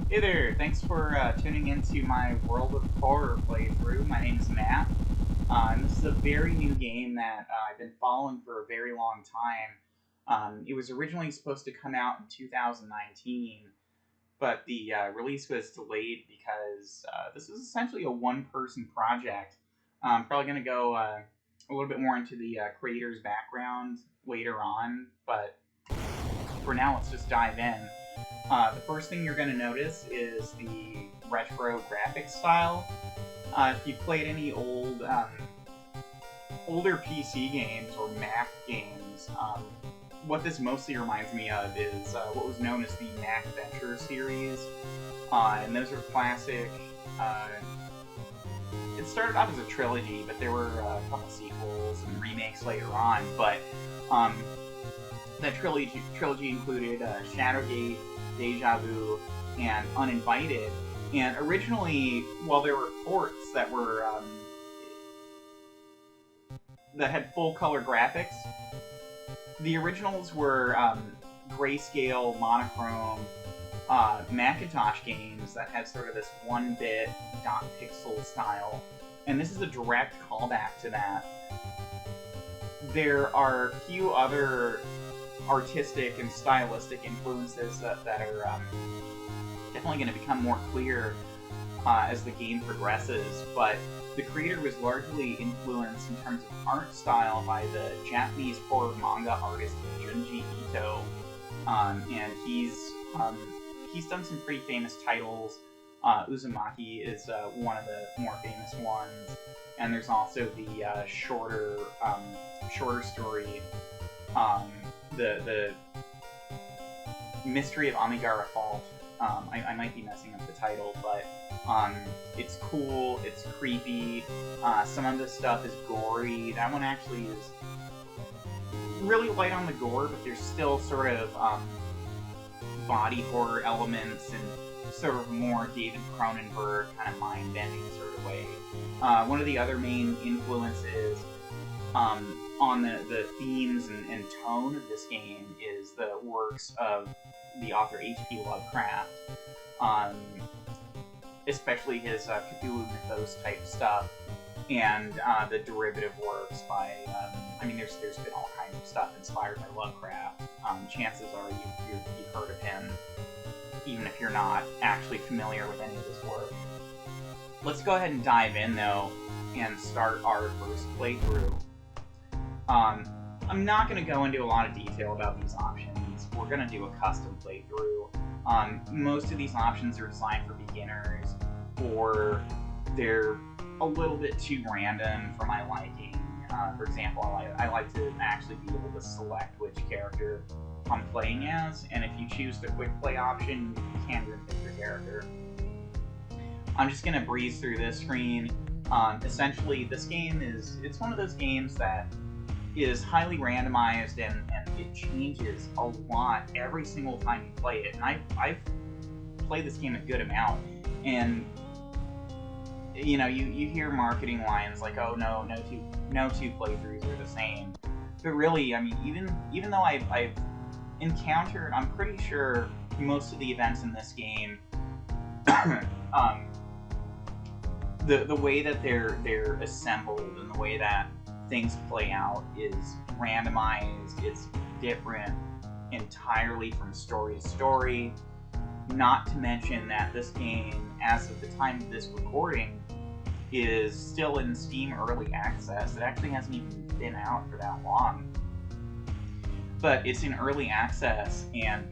Hey there, thanks for tuning into my World of Horror playthrough. My name is Matt, and this is a very new game that I've been following for a very long time. It was originally supposed to come out in 2019, but the release was delayed because this is essentially a one-person project. I'm probably going to go a little bit more into the creator's background later on, but for now, let's just dive in. The first thing you're going to notice is the retro graphics style. If you've played any older PC games or Mac games, what this mostly reminds me of is what was known as the Mac Venture series, and those are classic. It started out as a trilogy, but there were a couple sequels and remakes later on. But that trilogy included Shadowgate, Deja Vu, and Uninvited. And originally, while there were ports that had full color graphics, the originals were grayscale, monochrome Macintosh games that had sort of this 1-bit dot pixel style. And this is a direct callback to that. There are a few other artistic and stylistic influences that are definitely going to become more clear as the game progresses, but the creator was largely influenced in terms of art style by the Japanese horror manga artist Junji Ito, and he's done some pretty famous titles. Uzumaki is one of the more famous ones, and there's also the shorter story, the Mystery of Amigara Fault. I might be messing up the title, but it's cool, it's creepy, some of this stuff is gory. That one actually is really light on the gore, but there's still sort of body horror elements and sort of more David Cronenberg kind of mind-bending sort of way. One of the other main influences on the themes and tone of this game is the works of the author H.P. Lovecraft, especially his Cthulhu Mythos type stuff, and the derivative works by, there's been all kinds of stuff inspired by Lovecraft. Chances are you've heard of him, even if you're not actually familiar with any of his work. Let's go ahead and dive in, though, and start our first playthrough. I'm not going to go into a lot of detail about these options. We're going to do a custom playthrough. Most of these options are designed for beginners, or they're a little bit too random for my liking. For example, I like to actually be able to select which character I'm playing as, and if you choose the quick play option, you can pick your character. I'm just going to breeze through this screen. Essentially, this game it's one of those games that is highly randomized, and it changes a lot every single time you play it. And I've played this game a good amount, and you hear marketing lines like, "Oh no two playthroughs are the same," but really, even though I've encountered, I'm pretty sure most of the events in this game, the way that they're assembled and the way that things play out is randomized. It's different entirely from story to story. Not to mention that this game, as of the time of this recording, is still in Steam Early Access. It actually hasn't even been out for that long. But it's in Early Access, and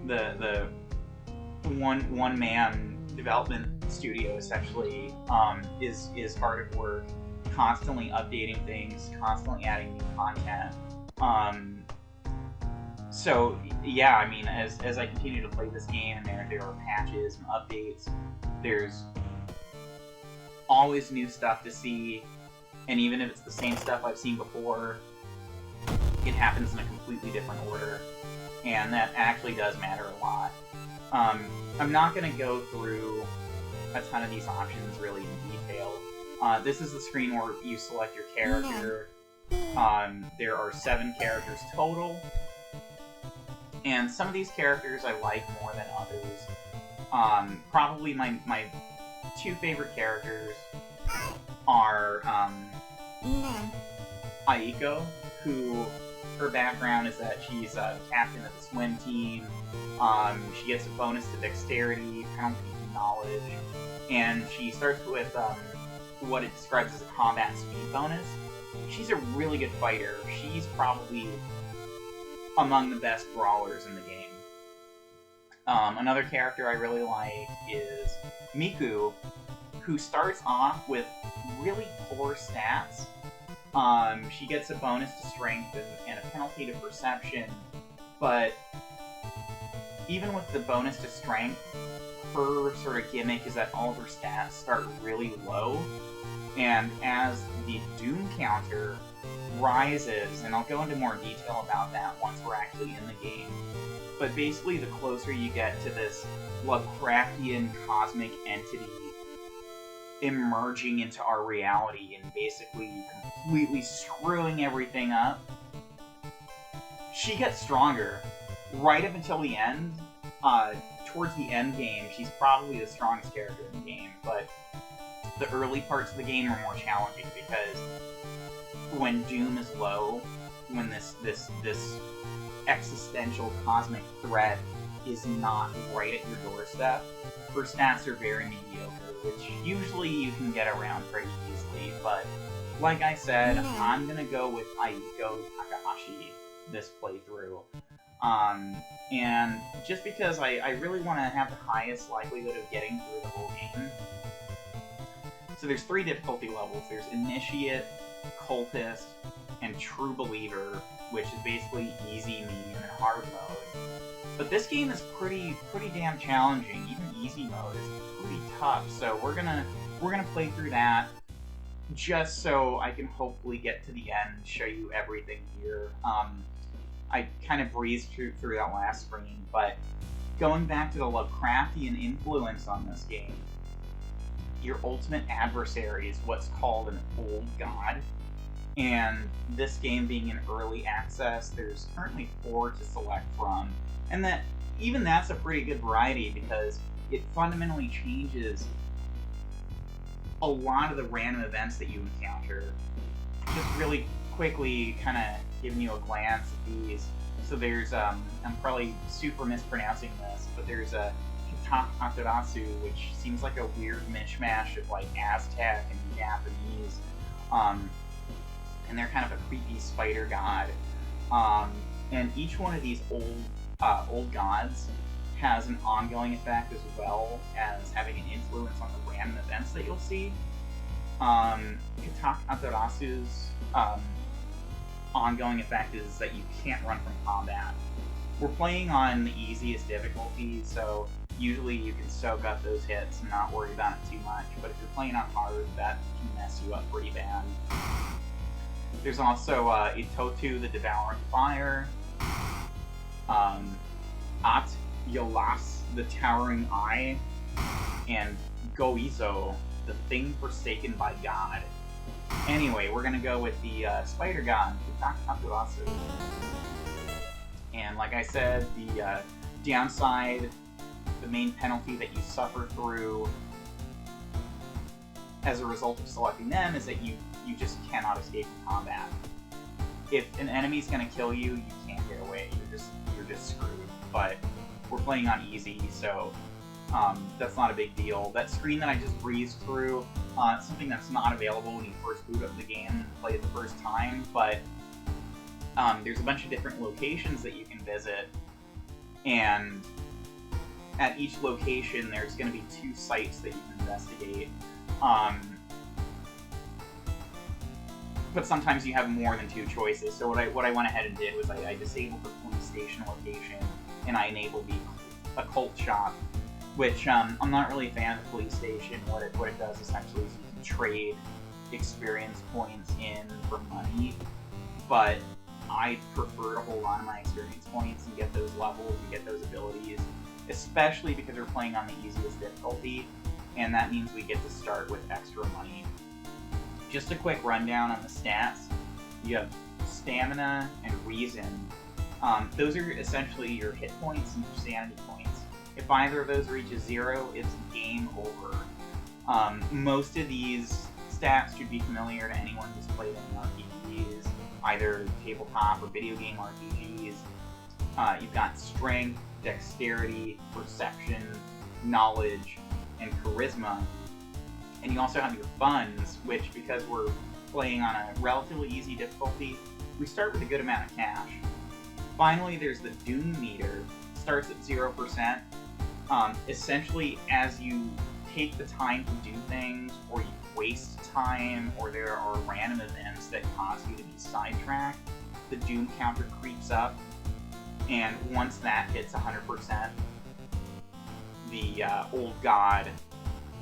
the one-man development studio essentially is hard at work, constantly updating things, constantly adding new content. So yeah, as I continue to play this game, and there are patches and updates, there's always new stuff to see, and even if it's the same stuff I've seen before, it happens in a completely different order, and that actually does matter a lot. I'm not going to go through a ton of these options really in detail. This is the screen where you select your character. There are 7 characters total, And some of these characters I like more than others. Probably my two favorite characters are Aiko, who her background is that she's a captain of the swim team. She gets a bonus to dexterity, penalty to knowledge, and she starts with what it describes as a combat speed bonus. She's a really good fighter. She's probably among the best brawlers in the game. Another character I really like is Miku, who starts off with really poor stats. She gets a bonus to strength and a penalty to perception, but even with the bonus to strength, her sort of gimmick is that all of her stats start really low, and as the Doom counter rises, and I'll go into more detail about that once we're actually in the game, but basically the closer you get to this Lovecraftian cosmic entity emerging into our reality and basically completely screwing everything up, she gets stronger. Right up until the end, towards the end game, she's probably the strongest character in the game, but the early parts of the game are more challenging because when Doom is low, when this existential cosmic threat is not right at your doorstep, her stats are very mediocre, which usually you can get around pretty easily, but like I said, I'm gonna go with Aiko Takahashi this playthrough. And just because I really want to have the highest likelihood of getting through the whole game. So there's 3 difficulty levels. There's Initiate, Cultist, and True Believer, which is basically easy, medium, and hard mode. But this game is pretty damn challenging. Even easy mode is pretty tough. So we're gonna play through that just so I can hopefully get to the end and show you everything here. I kind of breezed through that last screen, but going back to the Lovecraftian influence on this game, your ultimate adversary is what's called an old god. And this game being in early access, there's currently 4 to select from. And that's a pretty good variety because it fundamentally changes a lot of the random events that you encounter. Just really quickly kind of giving you a glance at these. So there's, I'm probably super mispronouncing this, but there's a Kitak Amaterasu, which seems like a weird mishmash of like Aztec and Japanese. And they're kind of a creepy spider god. And each one of these old gods has an ongoing effect as well as having an influence on the random events that you'll see. Kitak Amaterasu's ongoing effect is that you can't run from combat. We're playing on the easiest difficulty, so usually you can soak up those hits and not worry about it too much, but if you're playing on hard, that can mess you up pretty bad. There's also Itotu, the Devouring Fire, At Yolas, the Towering Eye, and Goizo, the Thing Forsaken by God. Anyway, we're gonna go with the Spider God, Kitak Amaterasu. And like I said, the downside, the main penalty that you suffer through as a result of selecting them is that you just cannot escape from combat. If an enemy's gonna kill you, you can't get away. You're just screwed. But we're playing on easy, so that's not a big deal. That screen that I just breezed through, it's something that's not available when you first boot up the game and play it the first time, but there's a bunch of different locations that you can visit, and at each location there's going to be 2 sites that you can investigate. But sometimes you have more than 2 choices, so what I went ahead and did was I disabled the police station location, and I enabled the occult shop, which I'm not really a fan of the police station. What it does essentially is you can trade experience points in for money, but I prefer to hold on to my experience points and get those levels and get those abilities, especially because we're playing on the easiest difficulty, and that means we get to start with extra money. Just a quick rundown on the stats. You have stamina and reason, Those are essentially your hit points and your sanity points. If either of those reaches 0, it's game over. Most of these stats should be familiar to anyone who's played any RPGs, either tabletop or video game RPGs. You've got strength, dexterity, perception, knowledge, and charisma. And you also have your funds, which, because we're playing on a relatively easy difficulty, we start with a good amount of cash. Finally, there's the Doom meter. Starts at 0%. Essentially, as you take the time to do things, or you waste time, or there are random events that cause you to be sidetracked, the Doom counter creeps up, and once that hits 100%, the old god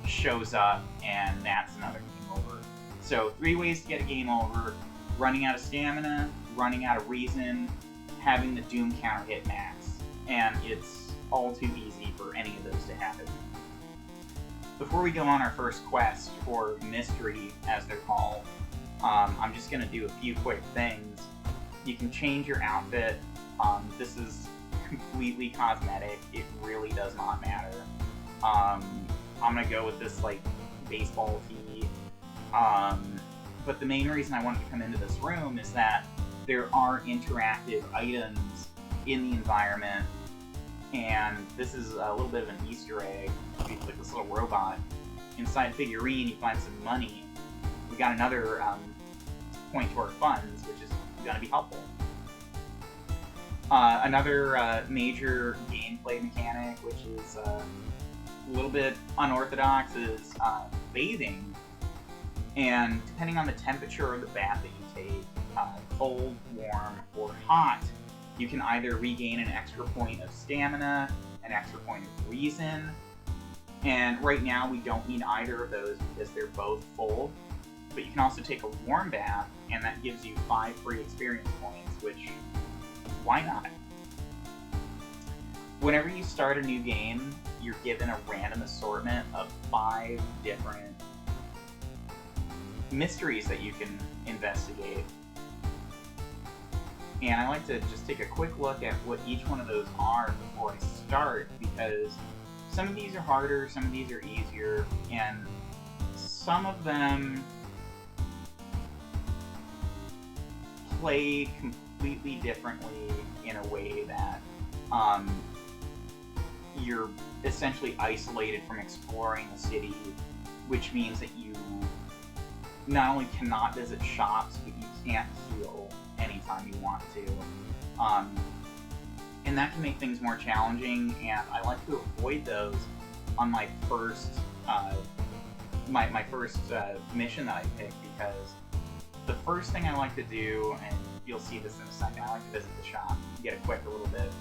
shows up, and that's another game over. So 3 ways to get a game over: running out of stamina, running out of reason, having the Doom counter hit max. And it's all too easy for any of those to happen. Before we go on our first quest, or mystery as they're called, I'm just going to do a few quick things. You can change your outfit. This is completely cosmetic. It really does not matter. I'm going to go with this like baseball tee. But the main reason I wanted to come into this room is that there are interactive items in the environment, and this is a little bit of an Easter egg. You click this little robot. Inside figurine, you find some money. We got another point to our funds, which is going to be helpful. Another major gameplay mechanic, which is a little bit unorthodox, is bathing. And depending on the temperature of the bath that you take, cold, warm, or hot, you can either regain an extra point of stamina, an extra point of reason, and right now we don't need either of those because they're both full. But you can also take a warm bath, and that gives you 5 free experience points, which, why not? Whenever you start a new game, you're given a random assortment of 5 different mysteries that you can investigate. And I like to just take a quick look at what each one of those are before I start, because some of these are harder, some of these are easier, and some of them play completely differently in a way that you're essentially isolated from exploring the city, which means that you not only cannot visit shops, but you can't heal anytime you want to. And that can make things more challenging, and I like to avoid those on my first my first mission that I pick, because the first thing I like to do, and you'll see this in a second, I like to visit the shop, get it quick a little bit.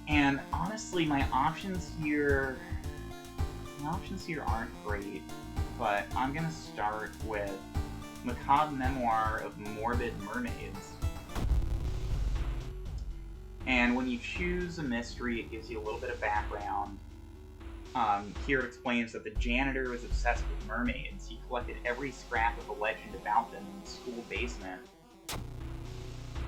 And honestly, my options here aren't great, but I'm gonna start with Macabre Memoir of Morbid Mermaids. And when you choose a mystery, it gives you a little bit of background. Here it explains that the janitor was obsessed with mermaids. He collected every scrap of a legend about them in the school basement.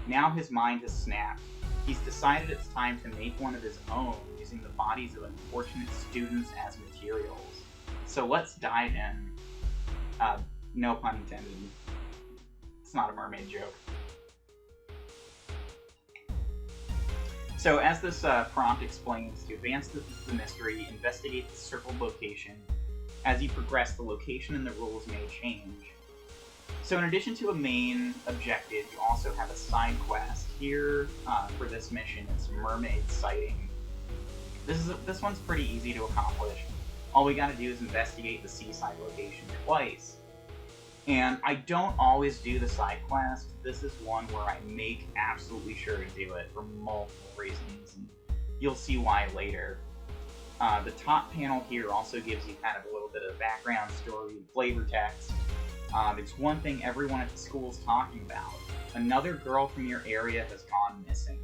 Now his mind has snapped. He's decided it's time to make one of his own, using the bodies of unfortunate students as materials. So let's dive in. No pun intended. It's not a mermaid joke. So as this prompt explains, to advance the mystery, investigate the circled location. As you progress, the location and the rules may change. So in addition to a main objective, you also have a side quest. Here, for this mission, it's mermaid sighting. This one's pretty easy to accomplish. All we gotta do is investigate the seaside location twice. And I don't always do the side quest. This is one where I make absolutely sure to do it for multiple reasons, and you'll see why later. The top panel here also gives you kind of a little bit of background story and flavor text. It's one thing everyone at the school is talking about. Another girl from your area has gone missing.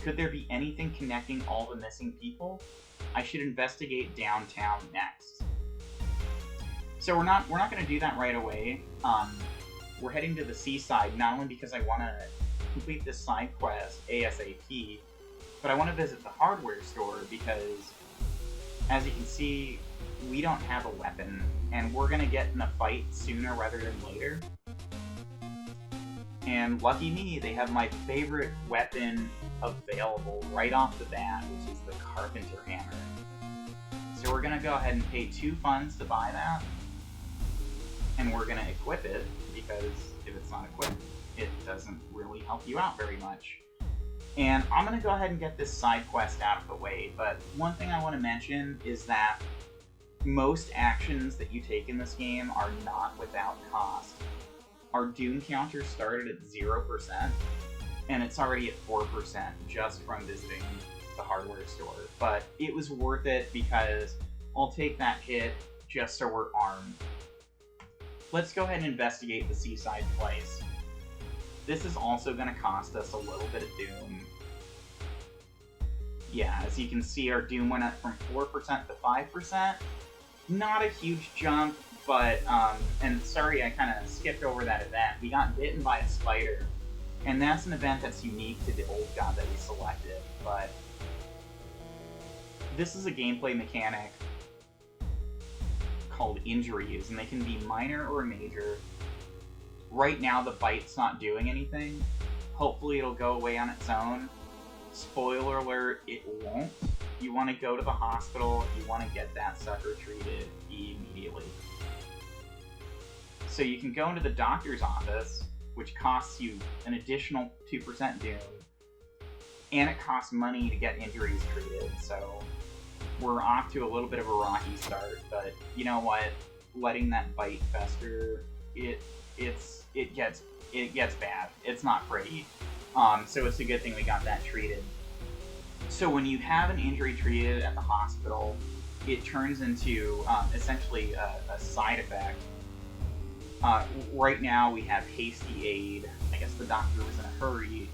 Could there be anything connecting all the missing people? I should investigate downtown next. So we're not going to do that right away. We're heading to the seaside, not only because I want to complete this side quest ASAP, but I want to visit the hardware store because, as you can see, we don't have a weapon, and we're going to get in a fight sooner rather than later. And lucky me, they have my favorite weapon available right off the bat, which is the Carpenter Hammer. So we're going to go ahead and pay 2 funds to buy that, and we're going to equip it, because if it's not equipped, it doesn't really help you out very much. And I'm going to go ahead and get this side quest out of the way, but one thing I want to mention is that most actions that you take in this game are not without cost. Our Doom counter started at 0%, and it's already at 4% just from visiting the hardware store. But it was worth it because I'll take that hit just so we're armed. Let's go ahead and investigate the Seaside Place. This is also going to cost us a little bit of Doom. Yeah, as you can see, our Doom went up from 4% to 5%. Not a huge jump, but, and sorry I kind of skipped over that event. We got bitten by a spider, and that's an event that's unique to the old god that we selected, but this is a gameplay mechanic called injuries, and they can be minor or major. Right now, the bite's not doing anything. Hopefully it'll go away on its own. Spoiler alert, it won't. You want to go to the hospital, you want to get that sucker treated immediately. So you can go into the doctor's office, which costs you an additional 2% Doom, and it costs money to get injuries treated, so we're off to a little bit of a rocky start, but you know what? Letting that bite fester, it gets bad. It's not pretty. So it's a good thing we got that treated. So when you have an injury treated at the hospital, it turns into essentially a side effect. Right now we have hasty aid. I guess the doctor was in a hurry.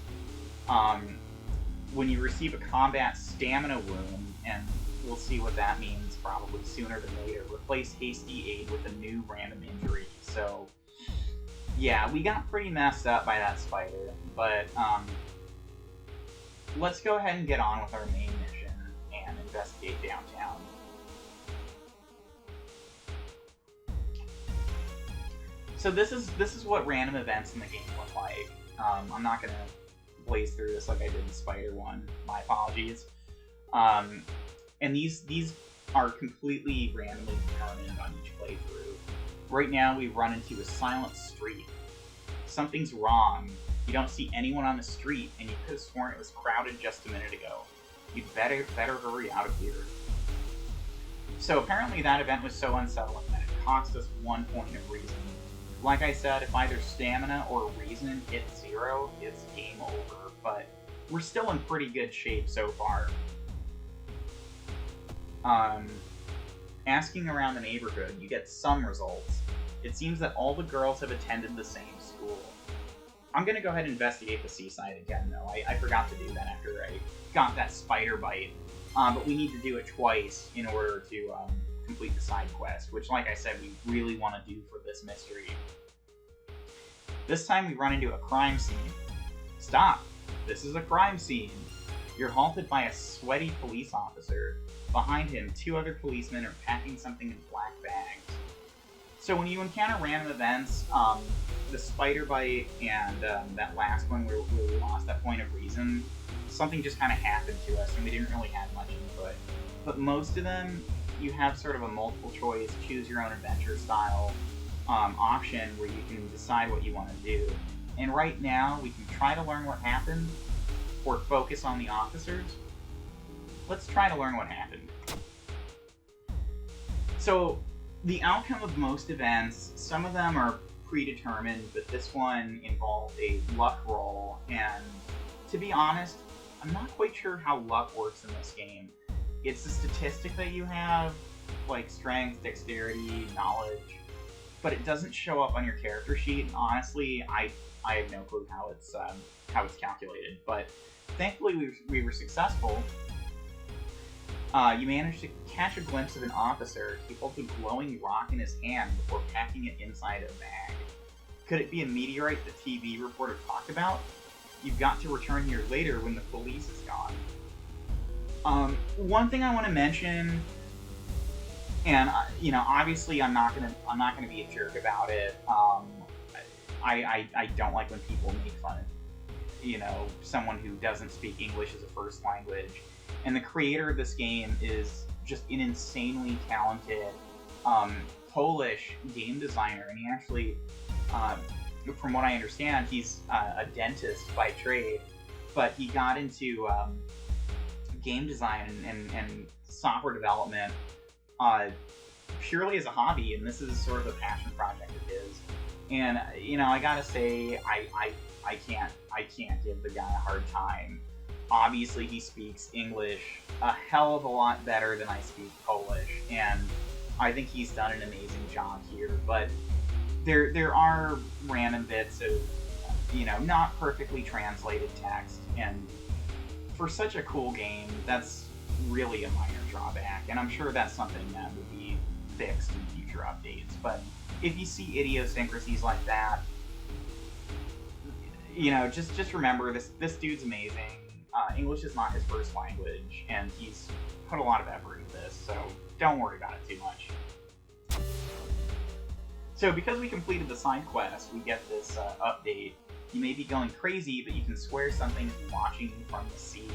When you receive a combat stamina wound, and we'll see what that means probably sooner than later, replace hasty aid with a new random injury. So yeah, we got pretty messed up by that spider, but let's go ahead and get on with our main mission and investigate downtown. So this is what random events in the game look like. I'm not gonna blaze through this like I did the spider one. My apologies. And these are completely randomly determined on each playthrough. Right now, we run into a silent street. Something's wrong. You don't see anyone on the street, and you could have sworn it was crowded just a minute ago. You'd better hurry out of here. So apparently that event was so unsettling that it cost us 1 point of reason. Like I said, if either stamina or reason hits 0, it's game over, but we're still in pretty good shape so far. Asking around the neighborhood, you get some results. It seems that all the girls have attended the same school. I'm gonna go ahead and investigate the Seaside again, though. I forgot to do that after I got that spider bite. But we need to do it twice in order to complete the side quest, which, like I said, we really want to do for this mystery. This time we run into a crime scene. Stop! This is a crime scene! You're halted by a sweaty police officer. Behind him, 2 other policemen are packing something in black bags. So when you encounter random events, the spider bite and that last one where we lost that point of reason, something just kind of happened to us and we didn't really have much input. But most of them, you have sort of a multiple choice, choose your own adventure style option where you can decide what you want to do. And right now, we can try to learn what happened or focus on the officers. Let's try to learn what happened. So, the outcome of most events, some of them are predetermined, but this one involved a luck roll, and to be honest, I'm not quite sure how luck works in this game. It's a statistic that you have, like strength, dexterity, knowledge, but it doesn't show up on your character sheet, and honestly, I have no clue how it's calculated, but thankfully we were successful. You managed to catch a glimpse of an officer. He holds a glowing rock in his hand before packing it inside a bag. Could it be a meteorite the TV reporter talked about? you've got to return here later when the police is gone. One thing I want to mention, and obviously I'm not gonna be a jerk about it. I don't like when people make fun of someone who doesn't speak English as a first language. And the creator of this game is just an insanely talented Polish game designer, and he actually, from what I understand, he's a dentist by trade, but he got into game design and software development purely as a hobby, and this is sort of a passion project of his. And I gotta say, I can't give the guy a hard time. Obviously, he speaks English a hell of a lot better than I speak Polish, and I think he's done an amazing job here. But there are random bits of not perfectly translated text, and for such a cool game, that's really a minor drawback, and I'm sure that's something that will be fixed in future updates. But if you see idiosyncrasies like that, just remember this dude's amazing. English is not his first language, and he's put a lot of effort into this, so don't worry about it too much. So because we completed the side quest, we get this update. You may be going crazy, but you can swear something is watching from the sea.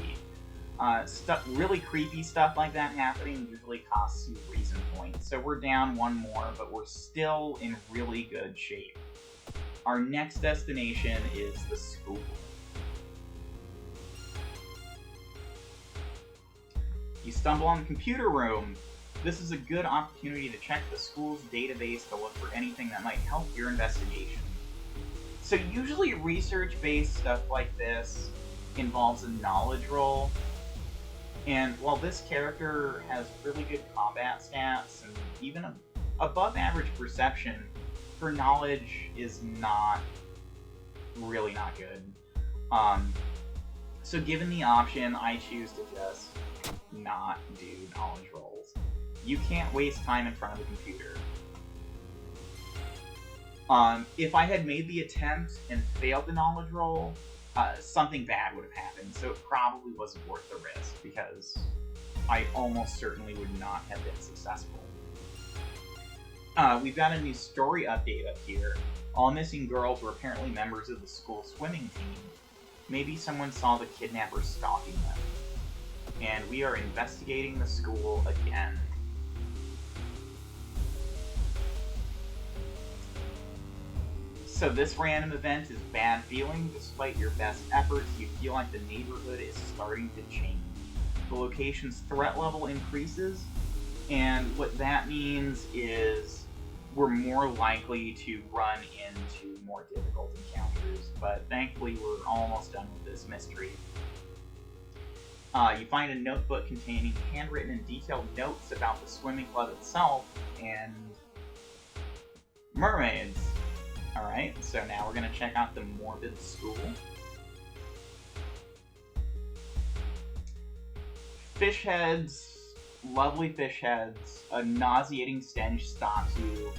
Really creepy stuff like that happening usually costs you reason points. So we're down one more, but we're still in really good shape. Our next destination is the school. You stumble on the computer room. This is a good opportunity to check the school's database to look for anything that might help your investigation. So usually research-based stuff like this involves a knowledge roll, and while this character has really good combat stats and even above average perception, her knowledge is really not good. So given the option, I choose to just not do knowledge rolls. You can't waste time in front of the computer. If I had made the attempt and failed the knowledge roll, something bad would have happened, so it probably wasn't worth the risk, because I almost certainly would not have been successful. We've got a new story update up here. All missing girls were apparently members of the school swimming team. Maybe someone saw the kidnapper stalking them. And we are investigating the school again. So this random event is bad feeling. Despite your best efforts, you feel like the neighborhood is starting to change. The location's threat level increases, and what that means is we're more likely to run into more difficult encounters, but thankfully we're almost done with this mystery. You find a notebook containing handwritten and detailed notes about the swimming club itself and mermaids. Alright, so now we're going to check out the morbid school. Fish heads, lovely fish heads, a nauseating stench stalks you.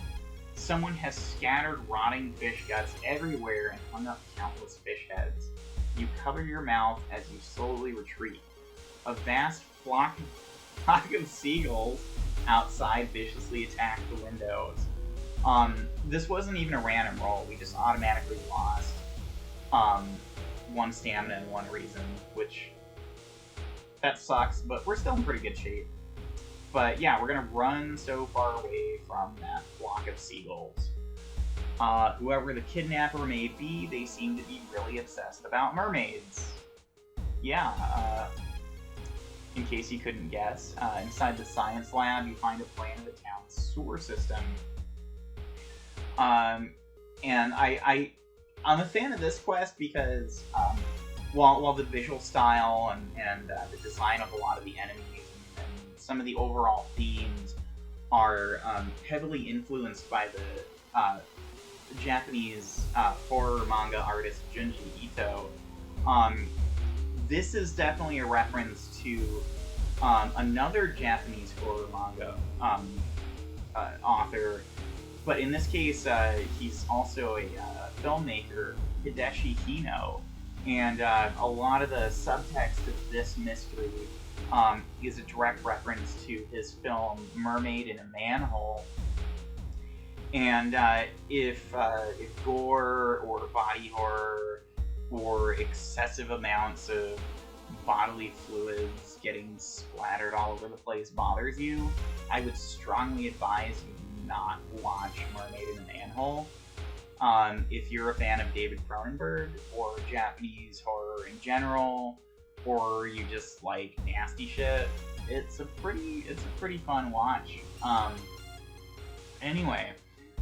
Someone has scattered rotting fish guts everywhere and hung up countless fish heads. You cover your mouth as you slowly retreat. A vast flock of seagulls outside viciously attack the windows. This wasn't even a random roll, we just automatically lost one stamina and one reason, which that sucks, but we're still in pretty good shape. But yeah, we're gonna run so far away from that flock of seagulls. Whoever the kidnapper may be, they seem to be really obsessed about mermaids. Yeah, in case you couldn't guess, inside the science lab you find a plan of the town's sewer system. And I'm a fan of this quest because while the visual style and the design of a lot of the enemies and some of the overall themes are heavily influenced by the Japanese horror manga artist Junji Ito, this is definitely a reference to another Japanese horror manga author. But in this case, he's also a filmmaker, Hideshi Hino, And a lot of the subtext of this mystery is a direct reference to his film Mermaid in a Manhole. And if gore or body horror or excessive amounts of bodily fluids getting splattered all over the place bothers you, I would strongly advise you not watch Mermaid in a Manhole. If you're a fan of David Cronenberg or Japanese horror in general, or you just like nasty shit, it's a pretty fun watch. Anyway,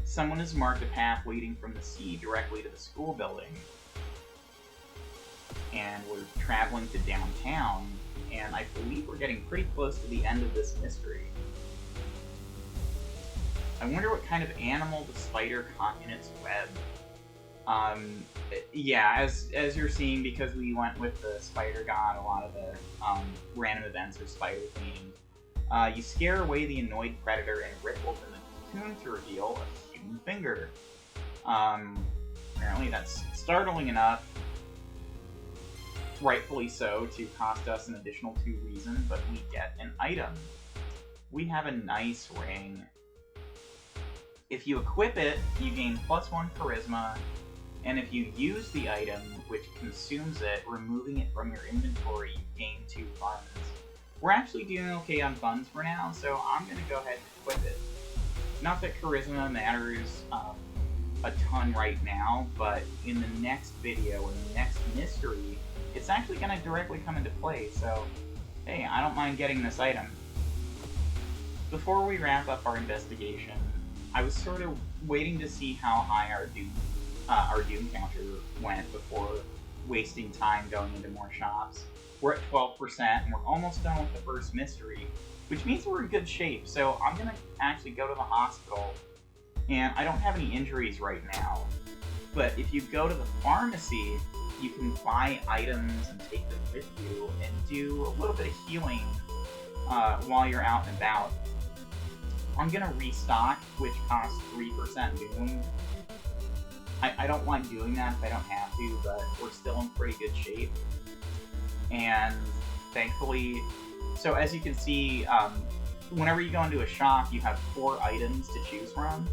someone has marked a path leading from the sea directly to the school building. And we're traveling to downtown, and I believe we're getting pretty close to the end of this mystery. I wonder what kind of animal the spider caught in its web. Yeah, as you're seeing, because we went with the spider god, a lot of the random events are spider themed. You scare away the annoyed predator and rip open the cocoon to reveal a human finger. Apparently that's startling enough, rightfully so, to cost us an additional 2 reason, but we get an item. We have a nice ring. If you equip it, you gain +1 charisma, and if you use the item, which consumes it, removing it from your inventory, you gain 2 funds. We're actually doing okay on funds for now, so I'm going to go ahead and equip it. Not that charisma matters a ton right now, but in the next video, in the next mystery, it's actually going to directly come into play, so hey, I don't mind getting this item. Before we wrap up our investigation, I was sort of waiting to see how high our Doom counter went before wasting time going into more shops. We're at 12%, and we're almost done with the first mystery, which means we're in good shape, so I'm going to actually go to the hospital, and I don't have any injuries right now, but if you go to the pharmacy, you can buy items and take them with you and do a little bit of healing while you're out and about. I'm gonna restock, which costs 3% Doom. I don't like doing that if I don't have to, but we're still in pretty good shape. And thankfully, so as you can see, whenever you go into a shop, you have 4 items to choose from,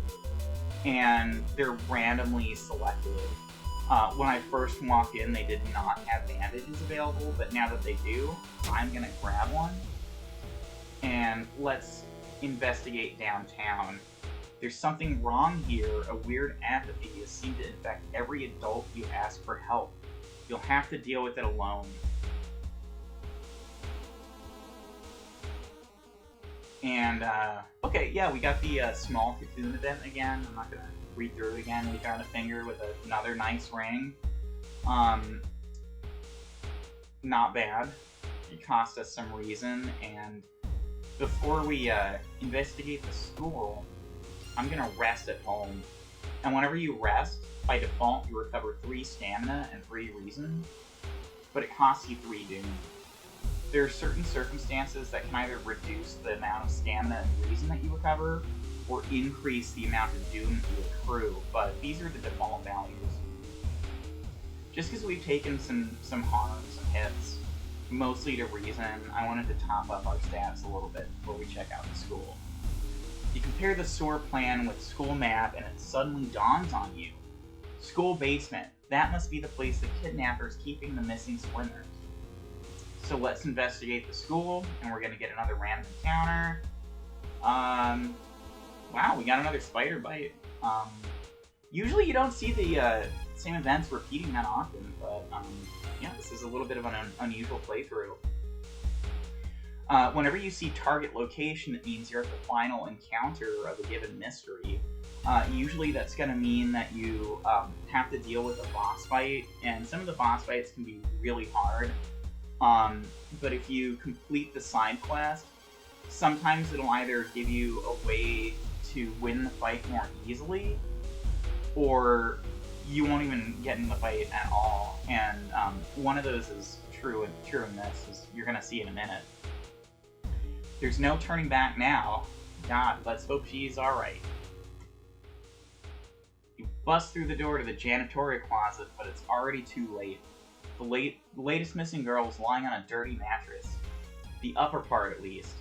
and they're randomly selected. When I first walked in, they did not have bandages available, but now that they do, I'm gonna grab one. And let's investigate downtown. There's something wrong here. A weird apathy has seemed to infect every adult you ask for help. You'll have to deal with it alone. And, okay, yeah, we got the small cocoon event again. I'm not gonna read through it again. We found a finger with another nice ring. Not bad. It cost us some reason, and before we investigate the school, I'm gonna rest at home. And whenever you rest, by default, you recover 3 stamina and 3 reason, but it costs you 3 Doom. There are certain circumstances that can either reduce the amount of stamina and reason that you recover, or increase the amount of Doom that you accrue, but these are the default values. Just because we've taken some harm, some hits, mostly to reason, I wanted to top up our stats a little bit before we check out the school. You compare the SOAR plan with school map, and it suddenly dawns on you. School basement. That must be the place the kidnapper's keeping the missing swimmers. So let's investigate the school, and we're gonna get another random encounter. Wow, we got another spider bite. Usually you don't see the same events repeating that often, but yeah, this is a little bit of an unusual playthrough. Whenever you see target location, it means you're at the final encounter of a given mystery. Usually that's going to mean that you have to deal with a boss fight, and some of the boss fights can be really hard. But if you complete the side quest, sometimes it'll either give you a way to win the fight more easily, or you won't even get in the fight at all. And one of those is true in this, as you're going to see in a minute. There's no turning back now. God, let's hope she's alright. You bust through the door to the janitorial closet, but it's already too late. The latest missing girl was lying on a dirty mattress. The upper part, at least.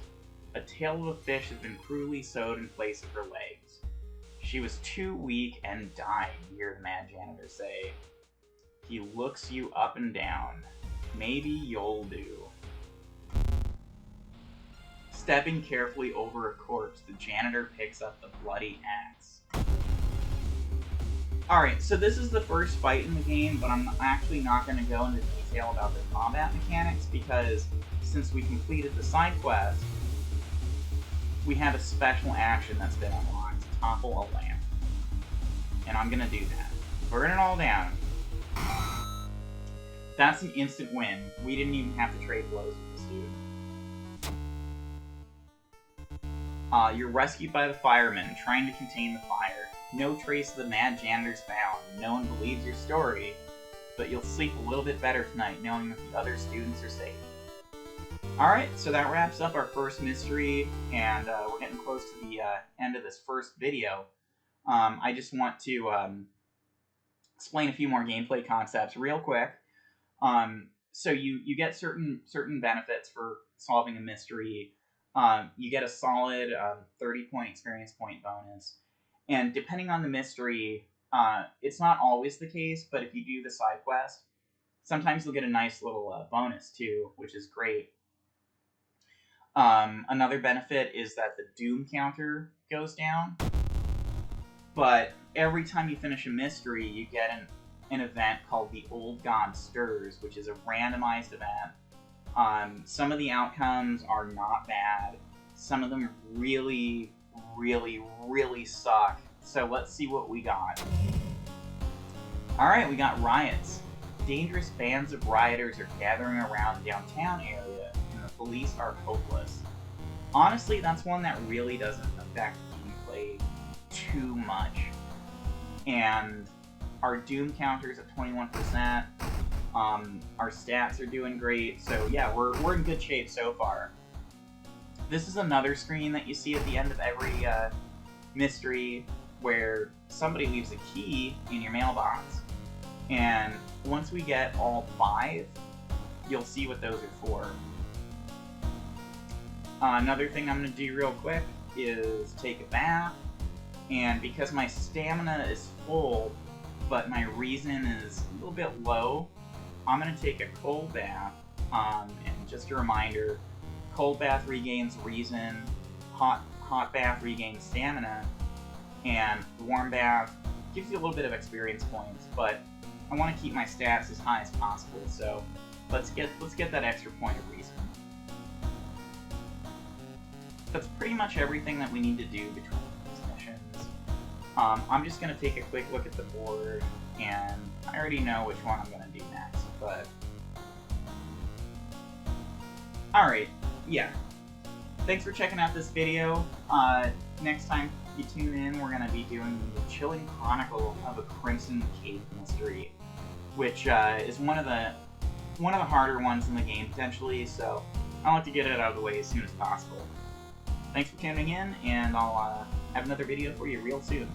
A tail of a fish has been cruelly sewed in place of her legs. She was too weak and died, you hear the mad janitor say. He looks you up and down. Maybe you'll do. Stepping carefully over a corpse, the janitor picks up the bloody axe. Alright, so this is the first fight in the game, but I'm actually not going to go into detail about the combat mechanics, because since we completed the side quest, we have a special action that's been unlocked, Topple a Lamp. And I'm going to do that. Burn it all down. That's an instant win. We didn't even have to trade blows with this dude. You're rescued by the firemen, trying to contain the fire. No trace of the mad janitor's found. No one believes your story, but you'll sleep a little bit better tonight knowing that the other students are safe. Alright, so that wraps up our first mystery, and we're getting close to the end of this first video. I just want to explain a few more gameplay concepts real quick. So you get certain benefits for solving a mystery. You get a solid 30-point experience point bonus. And depending on the mystery, it's not always the case, but if you do the side quest, sometimes you'll get a nice little bonus too, which is great. Another benefit is that the doom counter goes down, but every time you finish a mystery, you get an event called the Old God Stirs, which is a randomized event. Some of the outcomes are not bad. Some of them really, really, really suck. So let's see what we got. Alright, we got riots. Dangerous bands of rioters are gathering around the downtown area, and the police are hopeless. Honestly, that's one that really doesn't affect gameplay too much. And our doom counter's at 21%. Our stats are doing great, so yeah, we're in good shape so far. This is another screen that you see at the end of every mystery where somebody leaves a key in your mailbox. And once we get all 5, you'll see what those are for. Another thing I'm going to do real quick is take a bath. And because my stamina is full, but my reason is a little bit low, I'm going to take a cold bath. And just a reminder, cold bath regains reason, hot bath regains stamina, and warm bath gives you a little bit of experience points, but I want to keep my stats as high as possible, so let's get that extra point of reason. That's pretty much everything that we need to do between these missions. I'm just going to take a quick look at the board, and I already know which one I'm going to do next, but... Alright, yeah. Thanks for checking out this video. Next time you tune in, we're going to be doing the Chilling Chronicle of a Crimson Cave mystery, which is one of the harder ones in the game, potentially, so I like to get it out of the way as soon as possible. Thanks for tuning in, and I'll have another video for you real soon.